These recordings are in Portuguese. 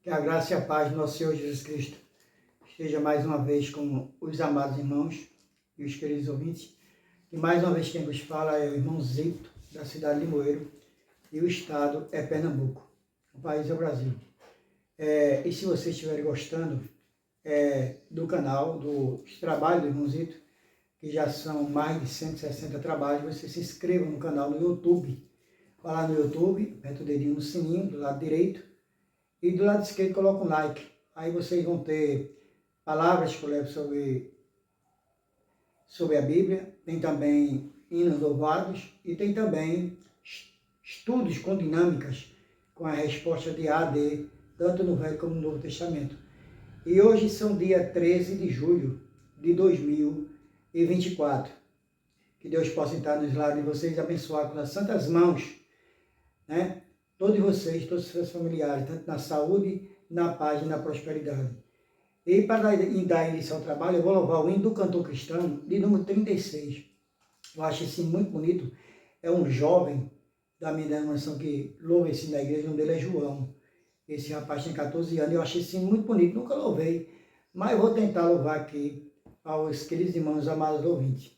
Que a graça e a paz do nosso Senhor Jesus Cristo esteja mais uma vez com os amados irmãos e os queridos ouvintes. E mais uma vez quem vos fala é o irmão Zito, da cidade de Limoeiro, e o estado é Pernambuco, o país é o Brasil. E se vocês estiverem gostando do canal, dos trabalhos do irmão Zito, que já são mais de 160 trabalhos, vocês se inscrevam no canal no YouTube. Vai lá no YouTube, aperta o dedinho no sininho, do lado direito, e do lado esquerdo coloca um like. Aí vocês vão ter palavras que eu levo sobre a Bíblia, tem também hinos louvados e tem também estudos com dinâmicas, com a resposta de A a D, tanto no Velho como no Novo Testamento. E hoje são dia 13 de julho de 2024. Que Deus possa estar nos lados de vocês, abençoar com as santas mãos, né? Todos vocês, todos os seus familiares, tanto na saúde, na paz e na prosperidade. E para dar início ao trabalho, eu vou louvar o hino do cantor cristão, de número 36. Eu acho esse hino muito bonito. É um jovem da minha denominação que louva esse hino da igreja, o nome dele é João. Esse rapaz tem 14 anos, eu achei esse hino muito bonito, nunca louvei, mas eu vou tentar louvar aqui aos queridos irmãos amados ouvintes,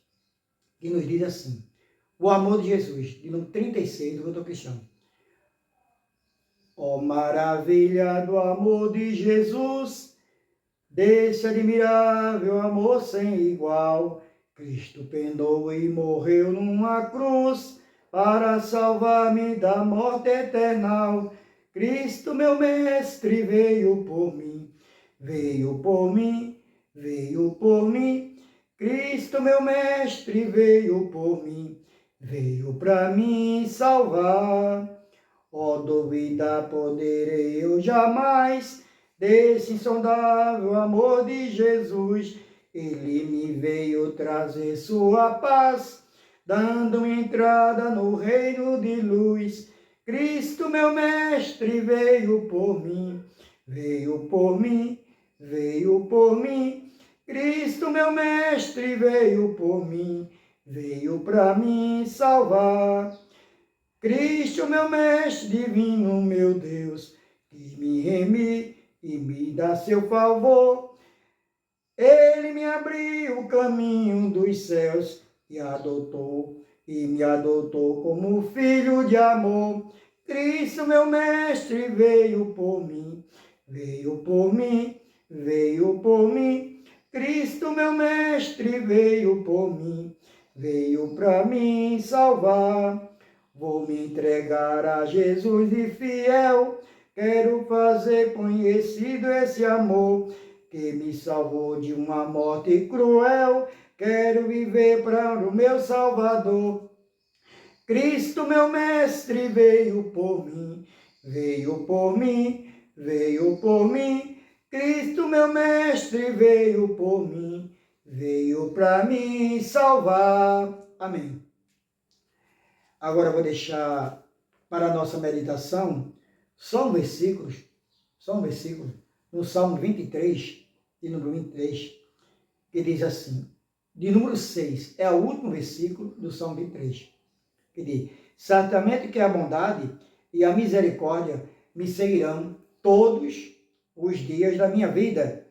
que nos diz assim: o amor de Jesus, de número 36 do cantor cristão. Ó maravilha do amor de Jesus, desse admirável amor sem igual, Cristo penou e morreu numa cruz, para salvar-me da morte eternal. Cristo, meu mestre, veio por mim, veio por mim, veio por mim. Cristo, meu mestre, veio por mim, veio para me salvar. Ó, duvidar poderei eu jamais desse insondável amor de Jesus. Ele me veio trazer sua paz, dando-me entrada no reino de luz. Cristo, meu mestre, veio por mim, veio por mim, veio por mim. Cristo, meu mestre, veio por mim, veio para me salvar. Cristo, meu mestre divino, meu Deus, que me reme e me dá seu favor. Ele me abriu o caminho dos céus e me adotou como filho de amor. Cristo, meu mestre, veio por mim, veio por mim, veio por mim. Cristo, meu mestre, veio por mim, veio para me salvar. Vou me entregar a Jesus de fiel, quero fazer conhecido esse amor, que me salvou de uma morte cruel, quero viver para o meu Salvador. Cristo, meu mestre, veio por mim, veio por mim, veio por mim. Cristo, meu mestre, veio por mim, veio para me salvar. Amém. Agora eu vou deixar para a nossa meditação só um versículo, no Salmo 23, de número 23, que diz assim, de número 6, é o último versículo do Salmo 23, que diz: certamente que a bondade e a misericórdia me seguirão todos os dias da minha vida,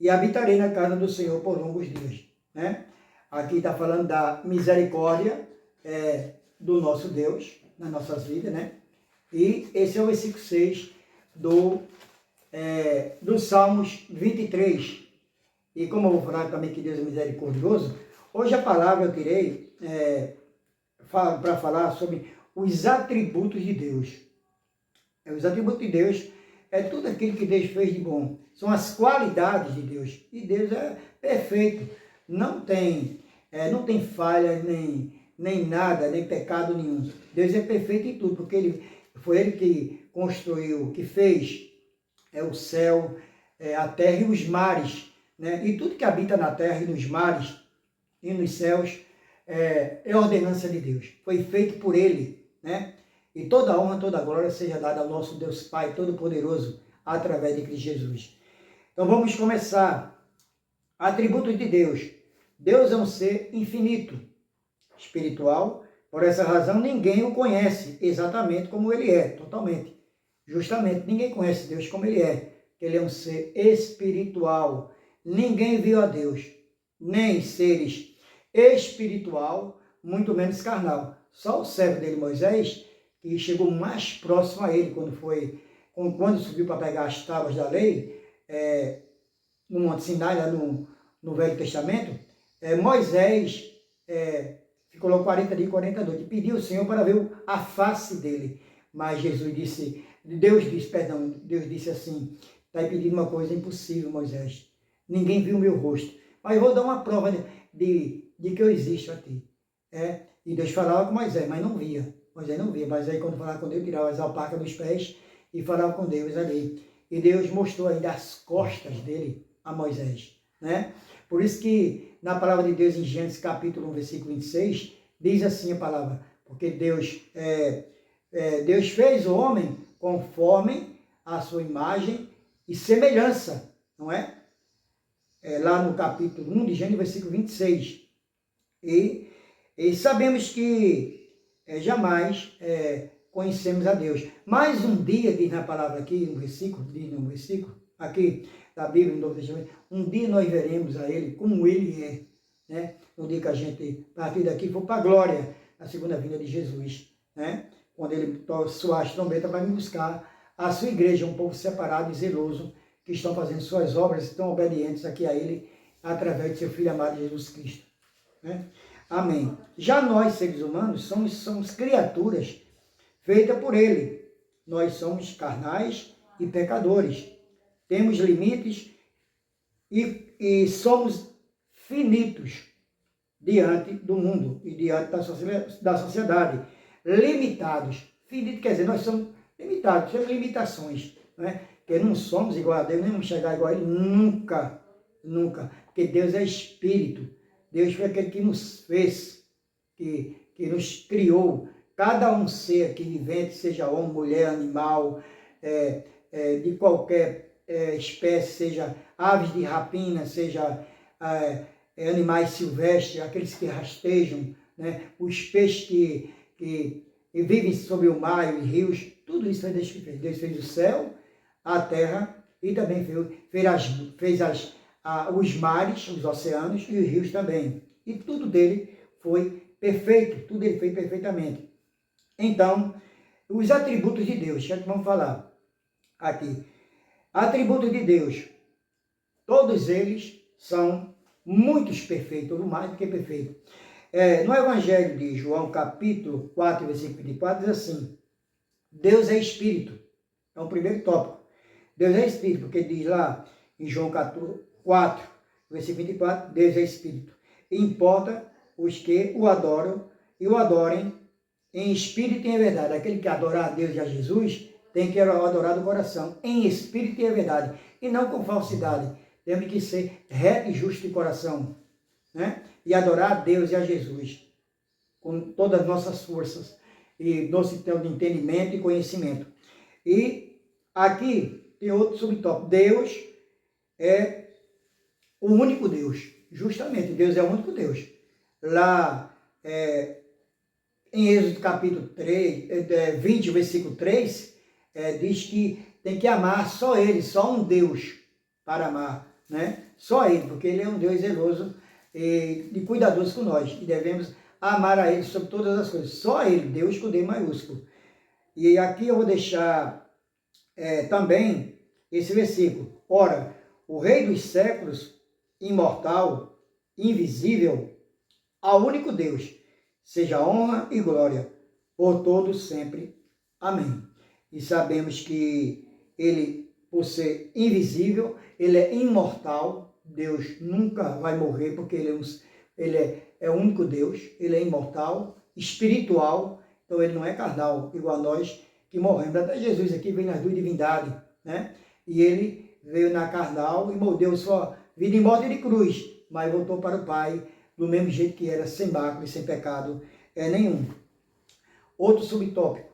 e habitarei na casa do Senhor por longos dias. Né? Aqui está falando da misericórdia do nosso Deus nas nossas vidas, né? E esse é o versículo 6 do Salmos 23. E como eu vou falar também que Deus é misericordioso, hoje a palavra eu tirei para falar sobre os atributos de Deus. Os atributos de Deus é tudo aquilo que Deus fez de bom. São as qualidades de Deus. E Deus é perfeito. Não tem falha, nem nada, nem pecado nenhum. Deus é perfeito em tudo, porque foi Ele que construiu, que fez o céu, a terra e os mares, né? E tudo que habita na terra e nos mares e nos céus é ordenança de Deus. Foi feito por Ele, né? E toda a honra, toda a glória seja dada ao nosso Deus Pai Todo-Poderoso, através de Cristo Jesus. Então vamos começar. Atributos de Deus. Deus é um ser infinito, espiritual. Por essa razão, ninguém o conhece exatamente como ele é, totalmente. Justamente, ninguém conhece Deus como ele é, que ele é um ser espiritual. Ninguém viu a Deus, nem seres espiritual, muito menos carnal. Só o servo dele, Moisés, que chegou mais próximo a ele quando subiu para pegar as tábuas da lei, no Monte Sinai, lá no Velho Testamento, Moisés ficou lá 40 dias e 40 noites e pediu ao Senhor para ver a face dele. Mas Deus disse assim, está aí pedindo uma coisa impossível, Moisés. Ninguém viu o meu rosto, mas eu vou dar uma prova de que eu existo a ti. E Deus falava com Moisés, mas não via. Moisés não via, mas aí quando falava com Deus, tirava as alpacas dos pés e falava com Deus ali. E Deus mostrou ainda as costas dele a Moisés, né? Por isso que na palavra de Deus em Gênesis capítulo 1, versículo 26, diz assim a palavra, porque Deus fez o homem conforme a sua imagem e semelhança, não é? Lá no capítulo 1 de Gênesis, versículo 26. E sabemos que jamais conhecemos a Deus. Mais um dia, diz na palavra aqui, no versículo, aqui da Bíblia, no Novo Testamento, um dia nós veremos a Ele como Ele é, né? No dia que a gente, a partir daqui, for para a glória, a segunda vinda de Jesus, né? Quando Ele soar as trombetas, vai me buscar a sua igreja, um povo separado e zeloso, que estão fazendo suas obras, estão obedientes aqui a Ele, através de seu Filho amado Jesus Cristo, né? Amém. Já nós, seres humanos, somos criaturas feitas por Ele. Nós somos carnais e pecadores. Temos limites e somos finitos diante do mundo e diante da sociedade. Limitados. Finito quer dizer, nós somos limitados, temos limitações, né? Porque não somos igual a Deus, nem vamos chegar igual a Ele, nunca, nunca. Porque Deus é Espírito. Deus foi aquele que nos fez, que nos criou. Cada um ser aqui vivente, seja homem, mulher, animal, de qualquer espécie, seja aves de rapina, seja animais silvestres, aqueles que rastejam, né? Os peixes que vivem sobre o mar e rios, tudo isso foi Deus que fez. Deus fez o céu, a terra e também fez os mares, os oceanos e os rios também. E tudo dele foi perfeito, tudo ele fez perfeitamente. Então, os atributos de Deus, que vamos falar aqui. Atributos de Deus, todos eles são muito perfeitos, ou mais do que perfeitos. No Evangelho de João, capítulo 4, versículo 24, diz assim, Deus é Espírito. É o primeiro tópico. Deus é Espírito, porque diz lá em João 4, versículo 24, Deus é Espírito. E importa os que o adoram e o adorem em espírito e em verdade. Aquele que adorar a Deus e a Jesus tem que adorar do coração, em espírito e em verdade, e não com falsidade. Temos que ser reto e justo de coração, né? E adorar a Deus e a Jesus com todas as nossas forças e nosso tempo de entendimento e conhecimento. E aqui tem outro subtópico. Deus é o único Deus. Justamente, Deus é o único Deus. Lá em Êxodo capítulo 20, versículo 3, diz que tem que amar só Ele, só um Deus para amar, né? Só Ele, porque Ele é um Deus zeloso e cuidadoso com nós. E devemos amar a Ele sobre todas as coisas. Só Ele, Deus com D maiúsculo. E aqui eu vou deixar também esse versículo. Ora, o Rei dos séculos, imortal, invisível, ao único Deus, seja honra e glória por todos sempre. Amém. E sabemos que Ele, por ser invisível, Ele é imortal. Deus nunca vai morrer, porque Ele é o único Deus. Ele é imortal, espiritual, então Ele não é carnal, igual a nós que morremos. Até Jesus aqui vem nas duas divindades, né? E Ele veio na carnal e mordeu sua vida em morte de cruz, mas voltou para o Pai, do mesmo jeito que era, sem mácula e sem pecado nenhum. Outro subtópico.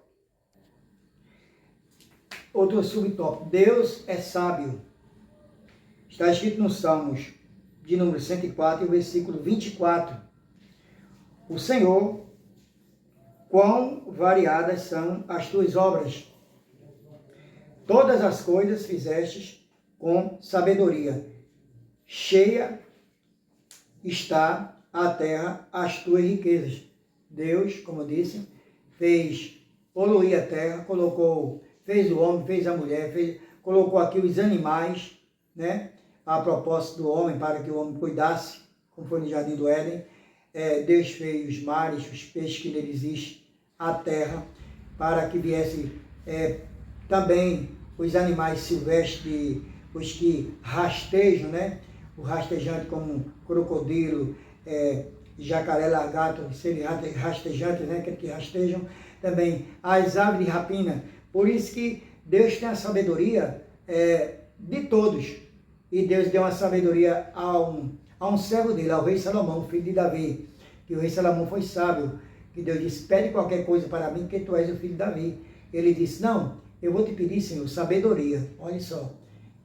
Deus é sábio. Está escrito nos Salmos, de número 104, versículo 24. O Senhor, quão variadas são as tuas obras. Todas as coisas fizestes com sabedoria. Cheia está a terra as tuas riquezas. Deus, como eu disse, fez poluir a terra, fez o homem, fez a mulher, colocou aqui os animais, né? A propósito do homem, para que o homem cuidasse, como foi no Jardim do Éden. Deus fez os mares, os peixes que nele existem, a terra, para que viesse também os animais silvestres, os que rastejam, né? O rastejante como crocodilo, jacaré, lagarto, rastejantes, né? Que rastejam. Também as aves de rapina. Por isso que Deus tem a sabedoria de todos. E Deus deu uma sabedoria a um servo dele, ao rei Salomão, filho de Davi. Que o rei Salomão foi sábio. Que Deus disse, pede qualquer coisa para mim, que tu és o filho de Davi. Ele disse, não, eu vou te pedir, Senhor, sabedoria. Olha só.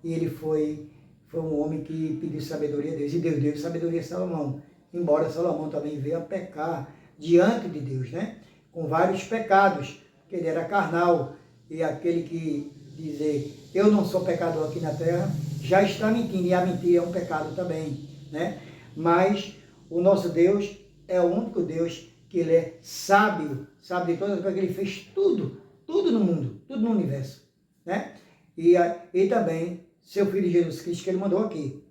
E ele foi um homem que pediu sabedoria a Deus. E Deus deu sabedoria a Salomão. Embora Salomão também veio a pecar diante de Deus, né? Com vários pecados. Que ele era carnal. E aquele que dizer, eu não sou pecador aqui na terra, já está mentindo. E a mentira é um pecado também, né? Mas o nosso Deus é o único Deus que ele é sábio. Sabe de todas as coisas, que ele fez tudo no mundo, tudo no universo, né? E também seu Filho Jesus Cristo, que ele mandou aqui,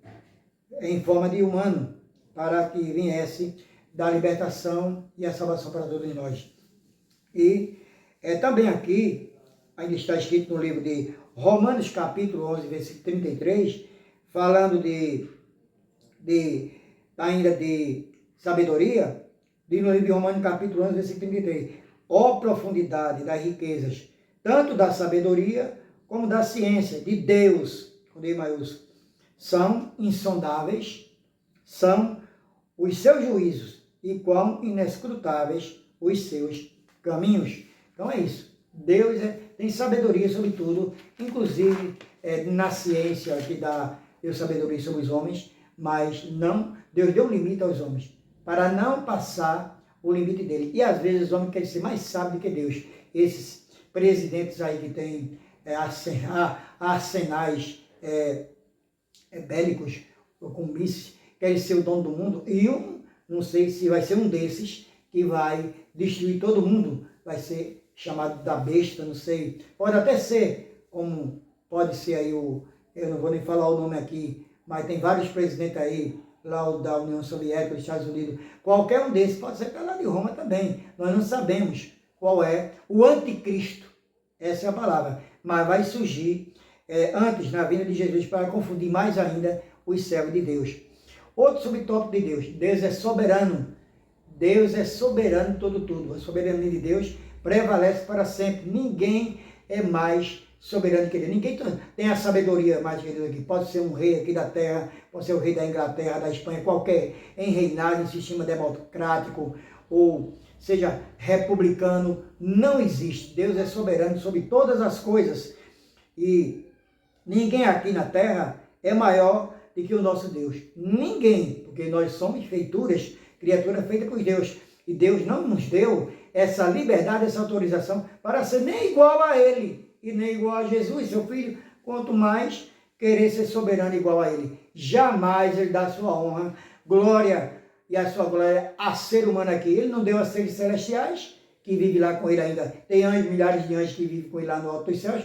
em forma de humano, para que viesse da libertação e a salvação para todos nós. E também aqui, ainda está escrito no livro de Romanos, capítulo 11, versículo 33, falando ainda de sabedoria, no livro de Romanos, capítulo 11, versículo 33. Ó profundidade das riquezas, tanto da sabedoria como da ciência de Deus, com D maiúsculo, são insondáveis, são os seus juízos e quão inescrutáveis os seus caminhos. Então é isso. Deus tem sabedoria sobre tudo, inclusive na ciência, que deu sabedoria sobre os homens, mas não, Deus deu um limite aos homens, para não passar o limite dele. E às vezes os homens querem ser mais sábios do que Deus. Esses presidentes aí que têm arsenais bélicos, com mísseis, querem ser o dono do mundo. E eu não sei se vai ser um desses que vai destruir todo mundo. Vai ser chamado da besta, não sei. Pode até ser, como pode ser aí eu não vou nem falar o nome aqui, mas tem vários presidentes aí, lá da União Soviética, dos Estados Unidos, qualquer um desses, pode ser lá de Roma também, nós não sabemos qual é o anticristo, essa é a palavra, mas vai surgir antes, na vinda de Jesus, para confundir mais ainda os servos de Deus. Outro subtópico de Deus, Deus é soberano em tudo, a soberania de Deus prevalece para sempre, ninguém é mais soberano que Deus. Ninguém tem a sabedoria mais que Deus aqui. Pode ser um rei aqui da terra, pode ser o rei da Inglaterra, da Espanha, qualquer, em reinado, em sistema democrático, ou seja, republicano, não existe. Deus é soberano sobre todas as coisas. E ninguém aqui na terra é maior do que o nosso Deus. Ninguém, porque nós somos feituras, criatura feita por Deus. E Deus não nos deu essa liberdade, essa autorização para ser nem igual a Ele. E nem igual a Jesus, seu Filho, quanto mais querer ser soberano igual a Ele. Jamais Ele dá a sua honra, glória e a sua glória a ser humano aqui. Ele não deu a seres celestiais, que vive lá com Ele ainda. Tem anjos, milhares de anjos que vivem com Ele lá no alto dos céus.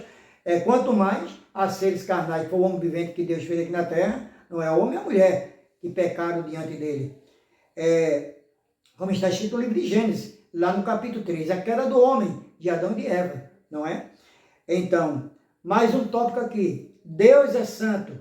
Quanto mais a seres carnais, que foi o homem vivente que Deus fez aqui na terra, não é o homem e a mulher que pecaram diante dele. Como está escrito no livro de Gênesis, lá no capítulo 3, a queda do homem, de Adão e de Eva, não é? Então, mais um tópico aqui. Deus é santo.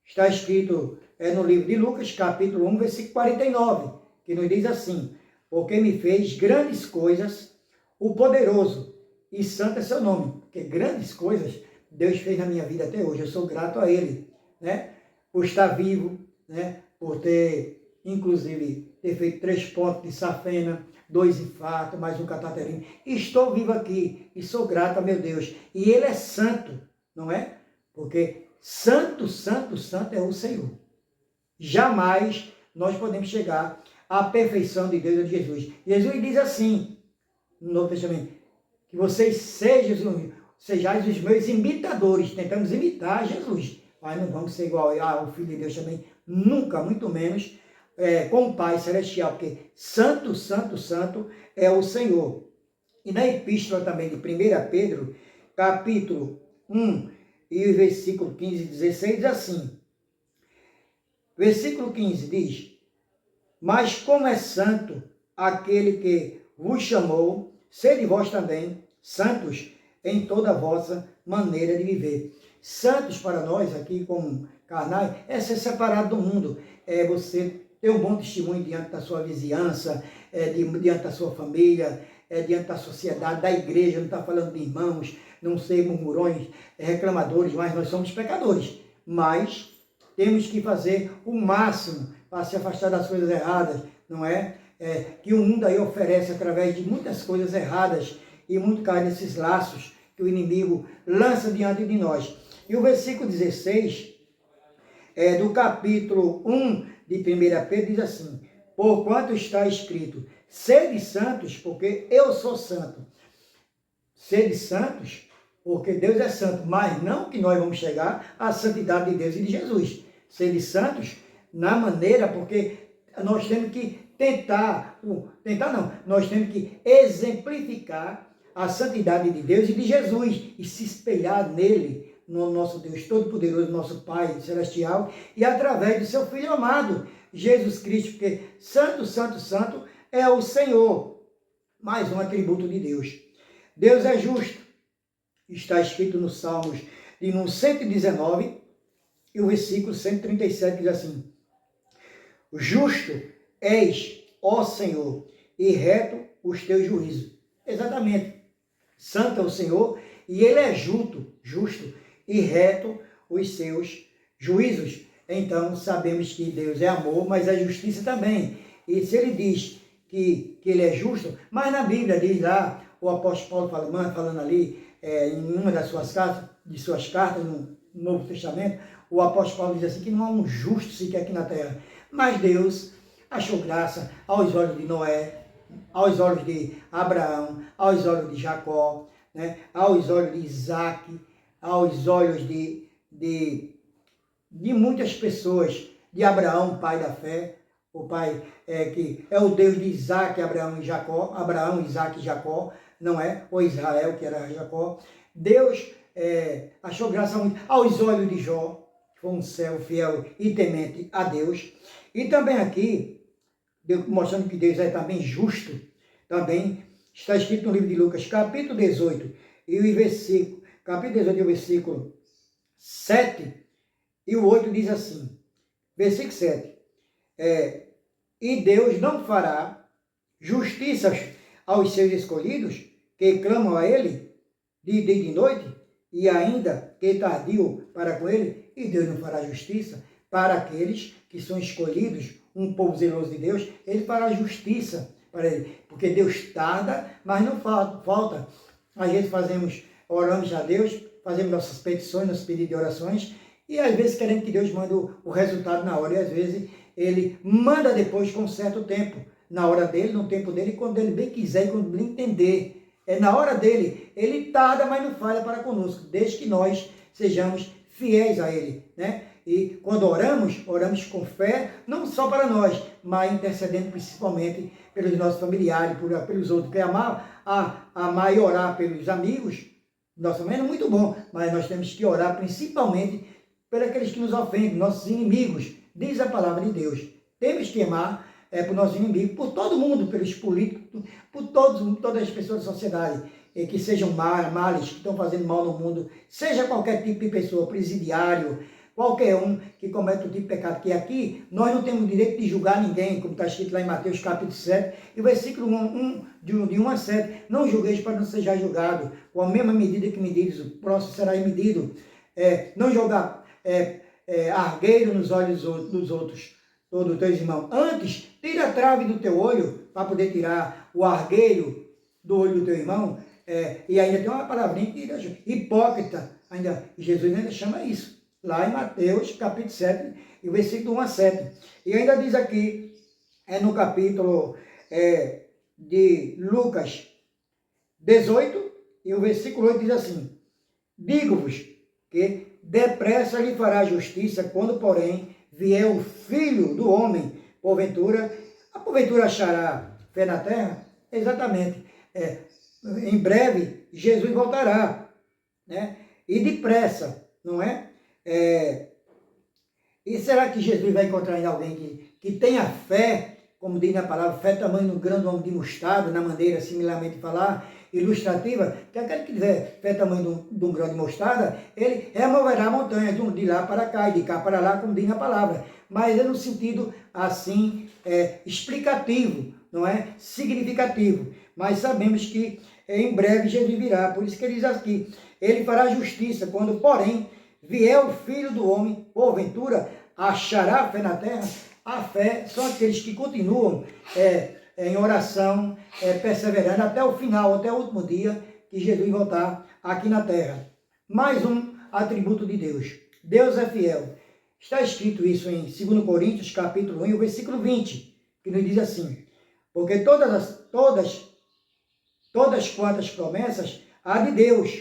Está escrito no livro de Lucas, capítulo 1, versículo 49, que nos diz assim: porque me fez grandes coisas, o poderoso, e santo é seu nome. Porque grandes coisas Deus fez na minha vida até hoje. Eu sou grato a Ele, né? Por estar vivo, né? Por ter, inclusive, ter feito 3 pontos de safena, 2 infartos, mais um catarrino. Estou vivo aqui e sou grato a meu Deus. E Ele é santo, não é? Porque santo, santo, santo é o Senhor. Jamais nós podemos chegar à perfeição de Deus e de Jesus. Jesus diz assim, no Novo Testamento, que vocês sejam sejais os meus imitadores. Tentamos imitar Jesus, mas não vamos ser igual ao Filho de Deus também, nunca, muito menos com o Pai Celestial, porque Santo, Santo, Santo é o Senhor. E na epístola também de 1 Pedro, capítulo 1, e o versículo 15 e 16 diz assim, versículo 15 diz, mas como é santo aquele que vos chamou, sede vós também santos em toda a vossa maneira de viver. Santos para nós aqui como carnais é ser separado do mundo, é você ter um bom testemunho diante da sua vizinhança, diante da sua família, diante da sociedade, da igreja, não está falando de irmãos, não ser murmurões, reclamadores, mas nós somos pecadores. Mas temos que fazer o máximo para se afastar das coisas erradas, não é? Que o mundo aí oferece através de muitas coisas erradas e muito cai nesses laços que o inimigo lança diante de nós. E o versículo 16 do capítulo 1 de 1 Pedro diz assim, porquanto está escrito, sede santos, porque eu sou santo. Sede santos, porque Deus é santo, mas não que nós vamos chegar à santidade de Deus e de Jesus. Sede santos na maneira, porque nós temos que nós temos que exemplificar a santidade de Deus e de Jesus e se espelhar nele, no nosso Deus Todo-Poderoso, nosso Pai Celestial, e através do seu Filho amado, Jesus Cristo, porque Santo, Santo, Santo é o Senhor, mais um atributo de Deus. Deus é justo, está escrito nos Salmos de 119, e o versículo 137 diz assim, justo és, ó Senhor, e reto os teus juízos. Exatamente, santo é o Senhor, e Ele é justo e reto os seus juízos. Então, sabemos que Deus é amor, mas é justiça também. E se Ele diz que Ele é justo, mas na Bíblia diz lá, o apóstolo Paulo falando ali, em uma das suas cartas, no Novo Testamento, o apóstolo Paulo diz assim, que não há um justo sequer aqui na terra. Mas Deus achou graça aos olhos de Noé, aos olhos de Abraão, aos olhos de Jacó, né, aos olhos de Isaac, aos olhos de muitas pessoas, de Abraão, pai da fé, o pai que é o Deus de Isaac, Abraão, Isaac e Jacó, não é? Ou Israel, que era Jacó. Deus achou graça muito aos olhos de Jó, que foi um servo fiel e temente a Deus. E também aqui, mostrando que Deus é também justo, também está escrito no livro de Lucas, capítulo 18, e o versículo, capítulo 18 e o versículo 7 e o 8 diz assim, versículo 7, e Deus não fará justiça aos seus escolhidos, que clamam a Ele de dia e de noite, e ainda que tardio para com Ele, e Deus não fará justiça para aqueles que são escolhidos, um povo zeloso de Deus, Ele fará justiça para Ele, porque Deus tarda, mas não falta. Às vezes oramos a Deus, fazemos nossas petições, nossos pedidos de orações, e às vezes queremos que Deus mande o resultado na hora, e às vezes Ele manda depois com certo tempo, na hora dele, no tempo dele, quando Ele bem quiser e quando Ele entender. É na hora dele, Ele tarda, mas não falha para conosco, desde que nós sejamos fiéis a Ele, né? E quando oramos com fé, não só para nós, mas intercedendo principalmente pelos nossos familiares, pelos outros, porque amar e orar pelos amigos, nossa mãe é muito bom, mas nós temos que orar principalmente por aqueles que nos ofendem, nossos inimigos, diz a palavra de Deus. Temos que amar por nossos inimigos, por todo mundo, pelos políticos, por todas as pessoas da sociedade, que sejam males, que estão fazendo mal no mundo, seja qualquer tipo de pessoa, presidiário, qualquer um que comete o tipo de pecado, que aqui nós não temos direito de julgar ninguém, como está escrito lá em Mateus capítulo 7, e o versículo 1, de 1 a 7, não julgueis para não seja julgado, com a mesma medida que medides, o próximo será medido, não jogar argueiro nos olhos dos outros, todos os teus irmãos, antes, tira a trave do teu olho, para poder tirar o argueiro do olho do teu irmão, e ainda tem uma palavrinha que hipócrita, Jesus ainda chama isso, lá em Mateus, capítulo 7, e versículo 1 a 7. E ainda diz aqui, no capítulo de Lucas 18, e o versículo 8 diz assim, Digo-vos que depressa lhe fará justiça, quando, porém, vier o Filho do Homem, porventura achará fé na terra? Exatamente. Em breve, Jesus voltará, né? E depressa, não é? E será que Jesus vai encontrar ainda alguém que tenha fé, como diz na palavra, fé tamanho de um grande homem de mostarda, na maneira similarmente de falar, ilustrativa, que aquele que tiver fé tamanho de um grão de mostarda, ele removerá a montanha de lá para cá e de cá para lá, como diz na palavra. Mas é no sentido assim, explicativo, não é? Significativo. Mas sabemos que em breve Jesus virá, por isso que ele diz aqui, ele fará justiça, quando, porém, vier o Filho do Homem, porventura, achará fé na terra? A fé são aqueles que continuam em oração, perseverando até o final, até o último dia que Jesus voltar aqui na terra. Mais um atributo de Deus. Deus é fiel. Está escrito isso em 2 Coríntios, capítulo 1, versículo 20, que nos diz assim, porque todas quantas promessas há de Deus,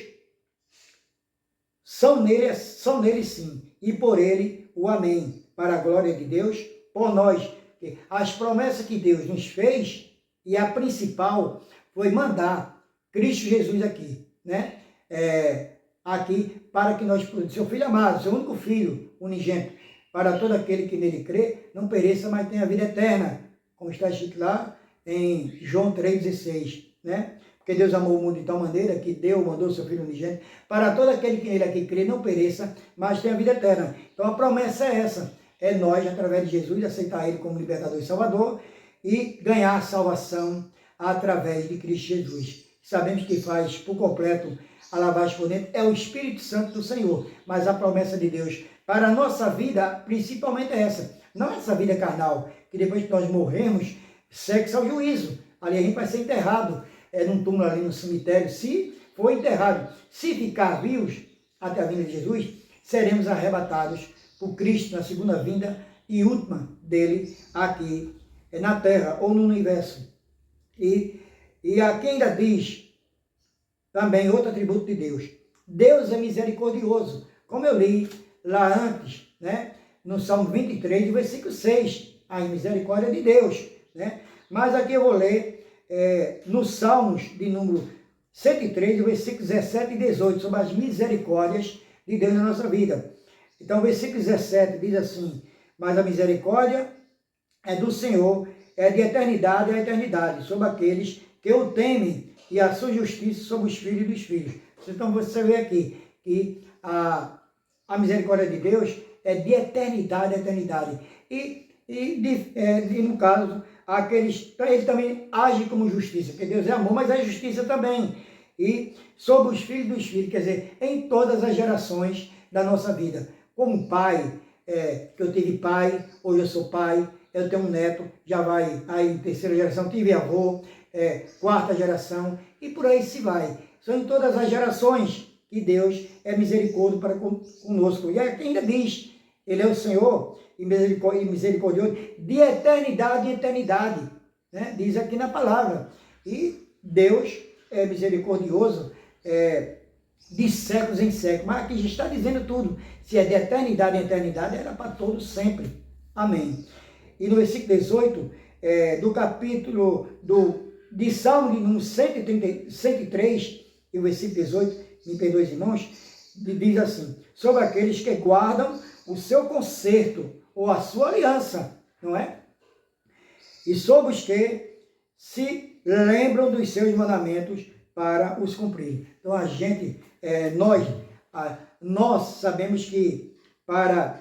são nele sim, e por ele o amém, para a glória de Deus, por nós. As promessas que Deus nos fez, e a principal foi mandar Cristo Jesus aqui, né? Aqui, para que nós, seu Filho amado, seu único Filho, unigênito, para todo aquele que nele crê, não pereça, mas tenha vida eterna, como está escrito lá em João 3,16, né? Porque Deus amou o mundo de tal maneira que mandou seu Filho unigênito, para todo aquele que nele aqui crê, não pereça, mas tenha vida eterna. Então a promessa é essa, é nós, através de Jesus, aceitar Ele como libertador e salvador e ganhar a salvação através de Cristo Jesus. Sabemos que faz por completo a lavagem por dentro, é o Espírito Santo do Senhor, mas a promessa de Deus para a nossa vida, principalmente é essa, não essa vida carnal, que depois que nós morremos, segue ao juízo, ali a gente vai ser enterrado, num túmulo ali no cemitério, se for enterrado. Se ficar vivos até a vinda de Jesus, seremos arrebatados por Cristo na segunda vinda e última dele aqui na terra ou no universo. E aqui ainda diz também outro atributo de Deus. Deus é misericordioso, como eu li lá antes, né? No Salmo 23, versículo 6, a misericórdia de Deus, né? Mas aqui eu vou ler nos Salmos de número 103, versículos 17 e 18, sobre as misericórdias de Deus na nossa vida. Então, o versículo 17 diz assim, mas a misericórdia é do Senhor, é de eternidade a eternidade, sobre aqueles que o temem, e a sua justiça sobre os filhos dos filhos. Então, você vê aqui que a misericórdia de Deus é de eternidade a eternidade. E no caso, ele também age como justiça, porque Deus é amor, mas é justiça também. E sobre os filhos dos filhos, quer dizer, em todas as gerações da nossa vida. Como pai, que eu tive pai, hoje eu sou pai, eu tenho um neto, já vai aí em terceira geração, tive avô, quarta geração, e por aí se vai. São em todas as gerações que Deus é misericórdia para conosco. E aqui ainda diz, Ele é o Senhor e misericordioso de eternidade em eternidade, né? Diz aqui na palavra. E Deus é misericordioso de séculos em séculos. Mas aqui já está dizendo tudo. Se é de eternidade em eternidade, era para todos sempre. Amém. E no versículo 18 do capítulo de Salmo de número 103, e o versículo 18, me perdoe, irmãos, diz assim, sobre aqueles que guardam o seu conserto, ou a sua aliança, não é? E sobre os que se lembram dos seus mandamentos para os cumprir. Então a gente, nós sabemos que para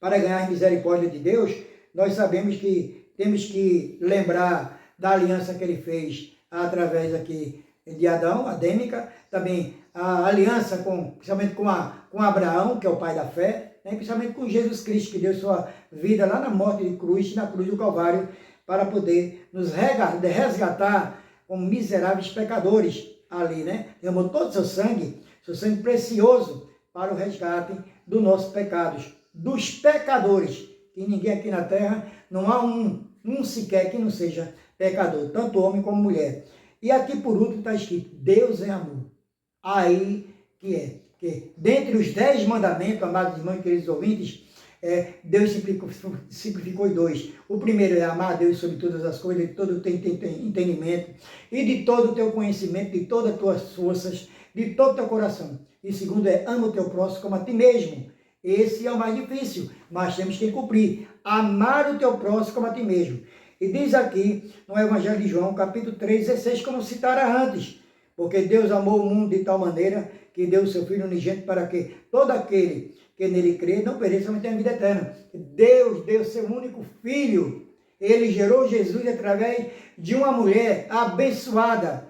ganhar a misericórdia de Deus, nós sabemos que temos que lembrar da aliança que Ele fez através aqui de Adão, adêmica, também a aliança principalmente com Abraão, que é o pai da fé, né? Principalmente com Jesus Cristo, que deu sua vida lá na morte de cruz, na cruz do Calvário, para poder nos resgatar como miseráveis pecadores ali, né? Derramou todo o seu sangue precioso, para o resgate dos nossos pecados, dos pecadores, que ninguém aqui na terra, não há um sequer que não seja pecador, tanto homem como mulher. E aqui por último está escrito, Deus é amor. Aí que é. que dentre os 10 mandamentos, amados irmãos e queridos ouvintes, Deus simplificou em 2. O primeiro é amar a Deus sobre todas as coisas, de todo o teu entendimento e de todo o teu conhecimento, de todas as tuas forças, de todo o teu coração. E segundo é ama o teu próximo como a ti mesmo. Esse é o mais difícil, mas temos que cumprir. Amar o teu próximo como a ti mesmo. E diz aqui no Evangelho de João, capítulo 3, 16, como citara antes. Porque Deus amou o mundo de tal maneira que deu o seu Filho unigênito para que todo aquele que nele crê não pereça, mas tenha vida eterna. Deus deu seu único Filho. Ele gerou Jesus através de uma mulher abençoada,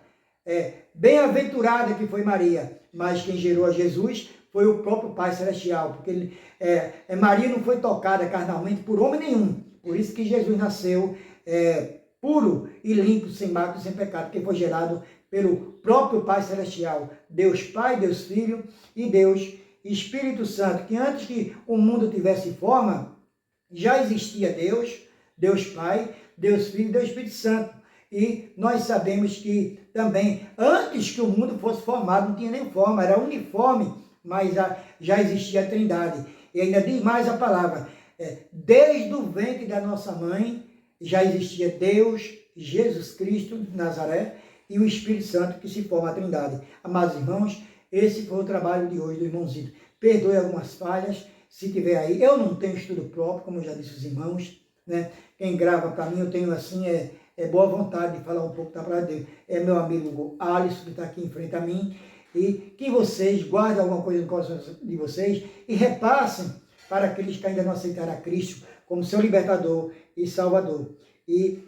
bem-aventurada que foi Maria. Mas quem gerou a Jesus foi o próprio Pai Celestial, porque Maria não foi tocada carnalmente por homem nenhum. Por isso que Jesus nasceu puro e limpo, sem mácula, sem pecado, porque foi gerado pelo próprio Pai Celestial, Deus Pai, Deus Filho e Deus Espírito Santo, que antes que o mundo tivesse forma, já existia Deus, Deus Pai, Deus Filho e Deus Espírito Santo. E nós sabemos que também, antes que o mundo fosse formado, não tinha nem forma, era uniforme, mas já existia a Trindade. E ainda diz mais a palavra, desde o ventre da nossa mãe, já existia Deus, Jesus Cristo de Nazaré e o Espírito Santo que se forma a Trindade. Amados irmãos, esse foi o trabalho de hoje do irmãozinho. Perdoe algumas falhas, se tiver aí. Eu não tenho estudo próprio, como eu já disse aos irmãos, né? Quem grava para mim, eu tenho assim, boa vontade de falar um pouco da palavra de Deus. É meu amigo Alisson, que está aqui em frente a mim, e que vocês guardem alguma coisa no coração de vocês e repassem para aqueles que ainda não aceitaram a Cristo como seu libertador e salvador. E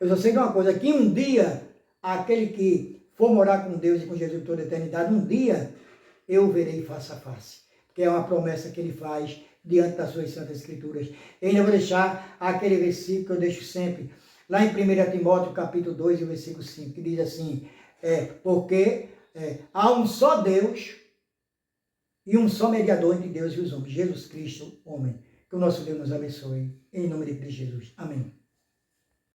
eu só sei de uma coisa, que um dia, aquele que for morar com Deus e com Jesus toda a eternidade, um dia eu verei face a face. Porque é uma promessa que ele faz diante das suas santas escrituras. E ainda vou deixar aquele versículo que eu deixo sempre, lá em 1 Timóteo, capítulo 2, e o versículo 5, que diz assim, porque há um só Deus e um só mediador entre Deus e os homens, Jesus Cristo, homem. Que o nosso Deus nos abençoe. Em nome de Cristo Jesus. Amém.